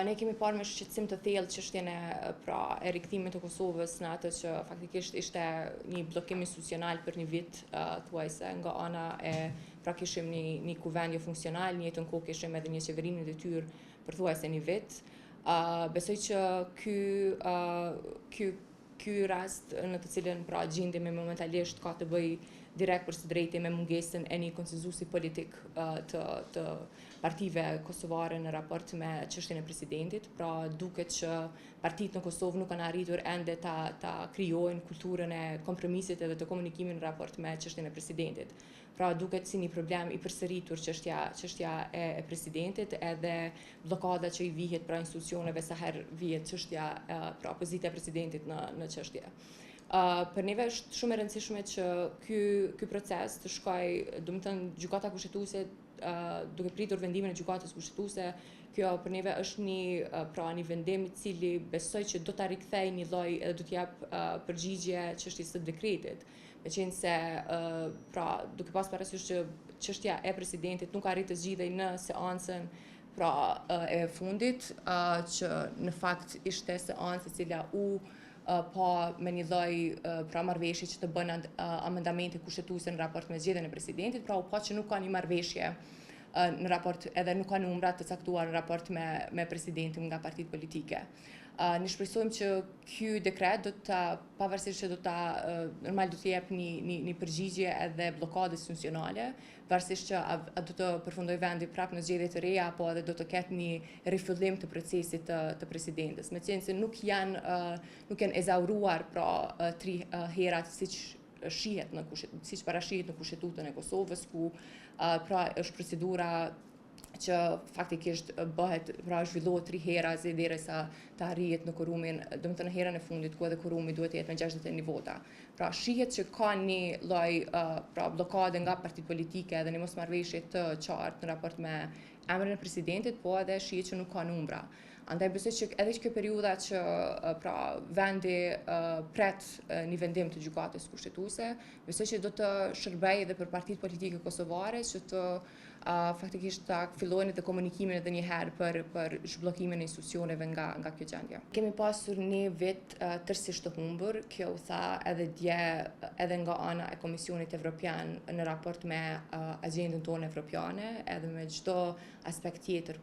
Ne kemi parë me shqetësim të thellë çështjen e rikthimit të Kosovës në atë që faktikisht ishte një bllokim institucional për një vit, thuajse nga ana e kishim një kuvend jo funksional, në njëjtën kohë kishim edhe një qeverinë në detyrë për thuajse një vit. Besoj që ky rast në të cilën gjendemi momentalisht ka të bëjë direkt për së drejti me mungesën e një konsenzusi politik të partive kosovare në raport me çështjen e presidentit. Pra duket që partitë në Kosovë nuk kanë arritur ende ta krijojnë kulturën e kompromisit edhe të komunikimit në raport me çështjen e presidentit. Pra duket si një problem i përsëritur çështja e presidentit edhe bllokada që i vihet pra institucioneve sa herë vihet çështja pra pozita e presidentit në çështje. Për neve është shumë e rëndësishme që ky proces të shkojë, domethënë gjykata kushtetuese duke pritur vendimin e gjykatës kushtetuese, kjo për neve është një vendim i cili besoj që do ta rikthejë një lloj edhe do t'jap përgjigje çështjes së dekretit. Meqense duke pas parasysh që çështja e presidentit nuk arrit të zgjidhej në seancën e fundit, që në fakt ishte seancë e cila me një lloj marrëveshje që të bën amendamente kushtetuese në raport me zgjedhjen e presidentit, u pa që nuk ka një marrëveshje në raport edhe nuk ka numra të caktuar në raport me presidentin nga partitë politike. Ne shpresojmë që ky dekret pavarësisht që do të jep një përgjigje edhe bllokadës institucionale, varësisht që do të përfundojë vendi prapë në zgjedhje të reja apo edhe do të ketë një rifillim të procesit të presidentës. Meqense nuk janë ezauruar 3 herat siç parashihet në Kushtetutën e Kosovës, ku është procedura që faktikisht zhvillohet 3 hera derisa të arrihet në quorumin, domethënë herën e fundit ku edhe quorumi duhet të jetë me 61 vota. Pra shihet që ka një lloj bllokade nga partitë politike edhe një mosmarrëveshje të qartë në raport me emrin e presidentit, po edhe shihet që nuk ka numra. Andaj besoj që edhe kjo periudha që vendi pret një vendim të gjykatës kushtetuese, besoj që do të shërbejë edhe për partitë politike kosovare që të faktikisht ta fillojnë të komunikimin edhe një herë për zhbllokimin e institucioneve nga kjo gjendje. Kemi pasur një vit tërësisht të humbur, kjo u tha edhe dje edhe nga ana e Komisionit Evropian në raport me agjendën tonë evropiane, edhe me çdo aspekt tjetër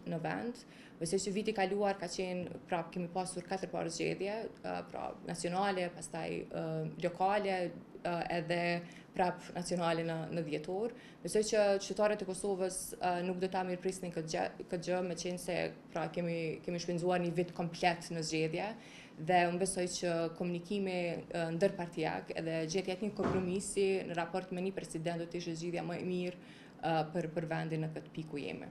në vend. Besoj që viti kaluar ka qenë kemi pasur 4 parë zgjedhje, nacionale, pastaj lokale edhe nacionale në dhjetor. Besoj që qytetarët e Kosovës nuk do ta mirëprisnin këtë gjë, meqense kemi shpenzuar një vit komplet në zgjedhje dhe unë besoj që komunikimi ndërpartijak edhe gjetja e një kompromisi në raport me një president do të ishte zgjidhja më e mirë për vendin në këtë pikë ku jemi.